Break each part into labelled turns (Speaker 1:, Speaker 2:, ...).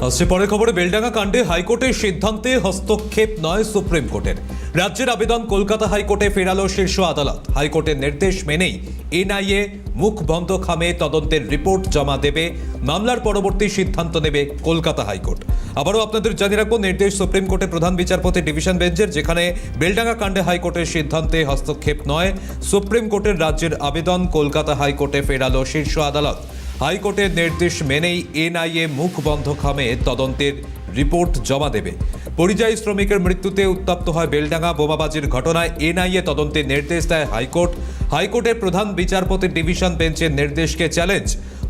Speaker 1: আসছে পরের খবরে বেলডাঙ্গা কাণ্ডে হাইকোর্টের সিদ্ধান্তে হস্তক্ষেপ নয় সুপ্রিম কোর্টের। রাজ্যের আবেদন কলকাতা হাইকোর্টে ফেরালো শীর্ষ আদালত। হাইকোর্টের নির্দেশ মেনেই এনআইএ মুখ বন্ধ খামে তদন্তের রিপোর্ট জমা দেবে। মামলার পরবর্তী সিদ্ধান্ত নেবে কলকাতা হাইকোর্ট। আবারও আপনাদের জানিয়ে রাখবো, নির্দেশ সুপ্রিম কোর্টের প্রধান বিচারপতি ডিভিশন বেঞ্চের, যেখানে বেলডাঙ্গা কাণ্ডে হাইকোর্টের সিদ্ধান্তে হস্তক্ষেপ নয় সুপ্রিম কোর্টের। রাজ্যের আবেদন কলকাতা হাইকোর্টে ফেরালো শীর্ষ আদালত। হাইকোর্টের নির্দেশ মেনেই এনআইএ মুখ বন্ধ খামে তদন্তের রিপোর্ট জমা দেবে। পরিযায়ী শ্রমিকের মৃত্যুতে উত্তপ্ত হয় বেলডাঙ্গা। বোমাবাজির ঘটনায় এনআইএ তদন্তের নির্দেশ দেয় হাইকোর্ট। হাইকোর্টের প্রধান বিচারপতির ডিভিশন বেঞ্চের নির্দেশকে চ্যালেঞ্জ।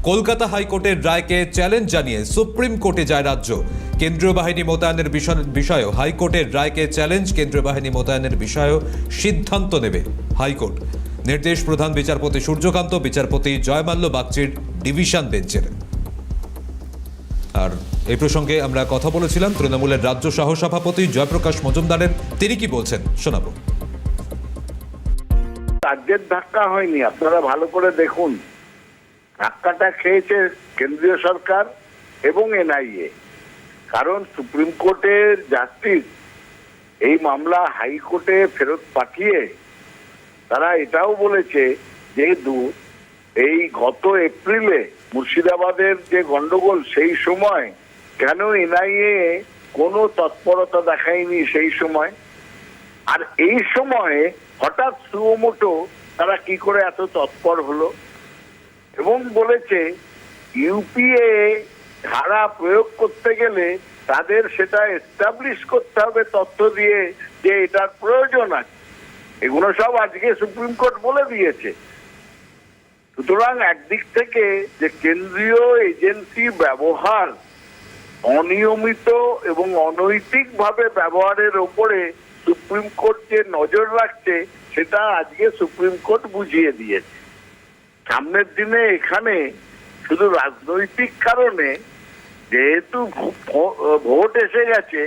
Speaker 1: কলকাতা হাইকোর্টের রায়কে চ্যালেঞ্জ জানিয়ে সুপ্রিম কোর্টে যায় রাজ্য। কেন্দ্রীয় বাহিনী মোতায়েনের বিষয়েও হাইকোর্টের রায়কে চ্যালেঞ্জ। কেন্দ্রীয় বাহিনী মোতায়েনের বিষয়েও সিদ্ধান্ত নেবে হাইকোর্ট। নির্দেশ প্রধান বিচারপতি সূর্যকান্ত, বিচারপতি জয়মাল্য বাগচির ডিভিশন বেঞ্চের। আর এই প্রসঙ্গে আমরা কথা বলেছিলাম তৃণমূলের রাজ্য সহসভাপতি জয়প্রকাশ মজুমদারের। তিনি কি বলছেন শোনাবো।
Speaker 2: রাজ্যের ধাক্কা হয়নি, আপনারা ভালো করে দেখুন। ধাক্কাটা খেয়েছে কেন্দ্রীয় সরকার এবং এনআইএ। কারণ সুপ্রিম কোর্টের জাস্টিস এই মামলা হাইকোর্টে ফেরত পাঠিয়ে তারা এটাও বলেছে, যেহেতু এই গত এপ্রিলে মুর্শিদাবাদের যে গন্ডগোল, সেই সময় কেন এনআইএ কোনো তৎপরতা দেখায়নি সেই সময়, আর এই সময়ে হঠাৎ সুমোটো তারা কি করে এত তৎপর হলো। এবং বলেছে ইউপিএ ধারা প্রয়োগ করতে গেলে তাদের সেটা এস্টাবলিশ করতে হবে তথ্য দিয়ে যে এটার প্রয়োজন আছে। এগুলো সব আজকে সুপ্রিম কোর্ট বলে দিয়েছে। সুতরাং একদিক থেকে যে কেন্দ্রীয় এজেন্সি ব্যবহার অনিয়মিত এবং অনৈতিক ভাবে ব্যবহারের ওপরে সুপ্রিম কোর্ট যে নজর রাখছে, সেটা আজকে সুপ্রিম কোর্ট বুঝিয়ে দিয়েছে। সামনের দিনে এখানে শুধু রাজনৈতিক কারণে, যেহেতু ভোট এসে গেছে,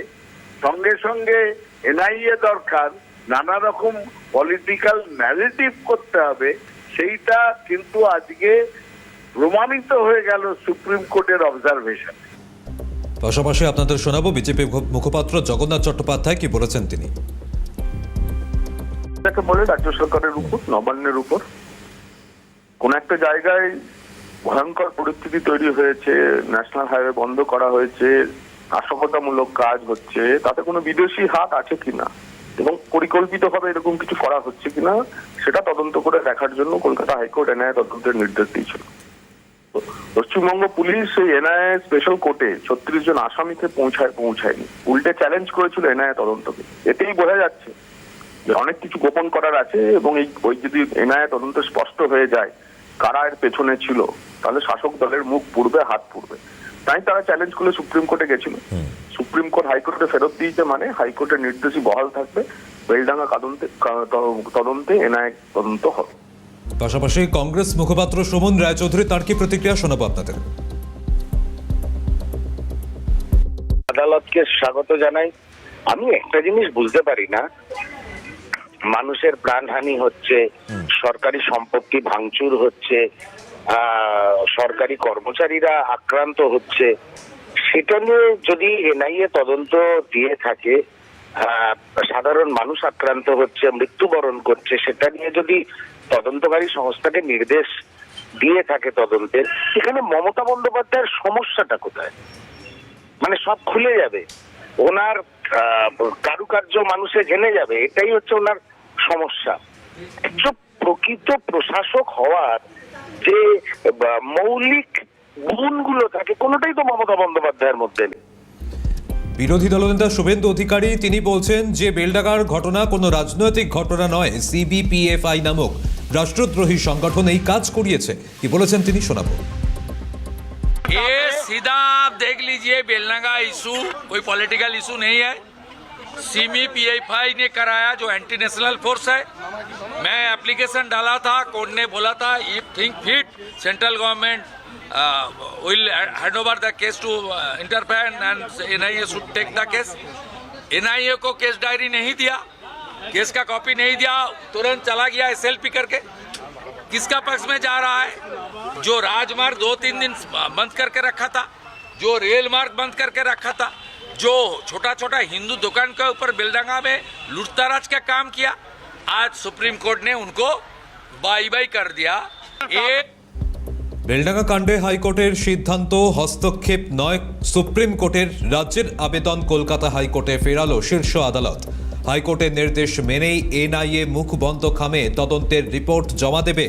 Speaker 2: সঙ্গে সঙ্গে এনআইএ দরকার, নানা রকম পলিটিক্যাল ন্যারেটিভ করতে হবে, সেইটা কিন্তু আজকে প্রমাণিত হয়ে গেল সুপ্রিম কোর্টের অবজারভেশন।
Speaker 1: পাশাপাশি আপনাদের শোনাবো বিজেপি মুখপাত্র জগন্নাথ চট্টোপাধ্যায় কি বলেছেন তিনি।
Speaker 3: বলে রাজ্য সরকারের উপর, নবান্নের উপর কোন একটা জায়গায় ভয়ঙ্কর পরিস্থিতি তৈরি হয়েছে, ন্যাশনাল হাইওয়ে বন্ধ করা হয়েছে, নাশকতামূলক কাজ হচ্ছে, তাতে কোনো বিদেশি হাত আছে কিনা এবং পরিকল্পিতভাবে এরকম কিছু করা হচ্ছে কিনা সেটা তদন্ত করে দেখার জন্য কলকাতা হাইকোর্ট এনআইএ তদন্তের নির্দেশ দিয়েছিল। পশ্চিমবঙ্গ পুলিশ এই এনআইএ স্পেশাল কোর্টে 36 জন আসামিকে পৌঁছায়নি, উল্টে চ্যালেঞ্জ করেছিল এনআইএ তদন্তকে। এতেই বোঝা যাচ্ছে যে অনেক কিছু গোপন করার আছে এবং ওই যদি এনআইএ তদন্ত স্পষ্ট হয়ে যায় কারা এর পেছনে ছিল, তাহলে শাসক দলের মুখ পুড়বে, হাত পুড়বে। তাই তারা চ্যালেঞ্জ করে সুপ্রিম কোর্টে গেছিল। সুপ্রিম কোর্ট হাইকোর্টে ফেরত দিয়েছে, মানে হাইকোর্টের নির্দেশই বহাল থাকবে। বেলডাঙ্গা তদন্তে এনআইএ তদন্ত হবে।
Speaker 1: পাশাপাশি কংগ্রেস মুখপাত্র সুমন রায়চৌধুরী, তার কি প্রতিক্রিয়া শোনাবো আপনাদের।
Speaker 4: আদালতকে স্বাগত জানাই। আমি একটা জিনিস বুঝতে পারি না, মানুষের প্রাণহানি হচ্ছে, সরকারি সম্পত্তি ভাঙচুর হচ্ছে, সরকারি কর্মচারীরা আক্রান্ত হচ্ছে, সেটা নিয়ে যদি এনআইএ তদন্ত দিয়ে থাকে, সাধারণ মানুষ আক্রান্ত হচ্ছে, মৃত্যুবরণ করছে, সেটা নিয়ে যদি তদন্তকারী সংস্থাকে নির্দেশ দিয়ে থাকে তদন্তের, এখানে মমতা বন্দ্যোপাধ্যায়ের সমস্যাটা কোথায়? মানে সব খুলে যাবে, ওনার কারুকার্য মানুষে জেনে যাবে, এটাই হচ্ছে ওনার সমস্যা। একজন প্রকৃত প্রশাসক হওয়ার যে মৌলিক গুণগুলো থাকে, কোনোটাই তো মমতা বন্দ্যোপাধ্যায়ের মধ্যে নেই।
Speaker 1: বিরোধী দলনেতা শুভেন্দু অধিকারী তিনি বলছেন যে বেলডাঙ্গার ঘটনা কোনো রাজনৈতিক ঘটনা নয়, সিবিপিএফআই নামক রাষ্ট্রদ্রোহী সংগঠন এই কাজ করিয়েছে। কি বলেছেন তিনি শোনাবো।
Speaker 5: ये सीधा आप देख लीजिए, बेलडंगा इशू कोई पॉलिटिकल इशू नहीं है। सीबीपीएफआई ने कराया, जो एंटी नेशनल फोर्स है। मैं एप्लीकेशन डाला था, कोर्ट ने बोला था if think fit central government will hand over the case to interfere and NIA should take the case. NIA को केस डायरी नहीं दिया, केस का कॉपी नहीं दिया, तुरंत चला गया एसएलपी करके। किसका पक्ष में जा रहा है? जो राजमार्ग 2-3 दिन बंद करके रखा था, जो रेल मार्ग बंद करके रखा था, जो छोटा छोटा हिंदू दुकान के ऊपर बेलडंगा में लूटतराज का काम किया, आज सुप्रीम कोर्ट ने उनको बाई बाई कर दिया। ये
Speaker 1: বেলডাঙ্গা কাণ্ডে হাইকোর্টের সিদ্ধান্ত হস্তক্ষেপ নয় সুপ্রিম কোর্টের। রাজ্যের আবেদন কলকাতা হাইকোর্টে ফেরালো শীর্ষ আদালত। হাইকোর্টের নির্দেশ মেনেই এনআইএ মুখ বন্ধ খামে তদন্তের রিপোর্ট জমা দেবে।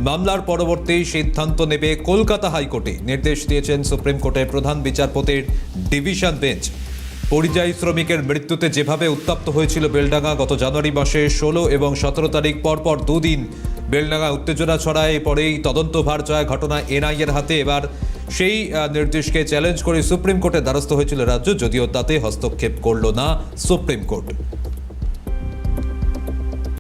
Speaker 1: মামলার পরবর্তী সিদ্ধান্ত নেবে কলকাতা হাইকোর্টে, নির্দেশ দিয়েছেন সুপ্রিম কোর্টের প্রধান বিচারপতির ডিভিশন বেঞ্চ। পরিযায়ী শ্রমিকের মৃত্যুতে যেভাবে উত্তপ্ত হয়েছিল বেলডাঙ্গা, গত জানুয়ারি মাসে 16 এবং 17 তারিখ পরপর দুদিন বেলডাঙ্গা উত্তেজনা ছড়ায়, পরেই তদন্তভার যায় ঘটনা এনআইএর হাতে। এবার সেই নির্দেশকে চ্যালেঞ্জ করে সুপ্রিম কোর্টের দ্বারস্থ হয়েছিল রাজ্য, যদিও তাতে হস্তক্ষেপ করল না সুপ্রিম কোর্ট।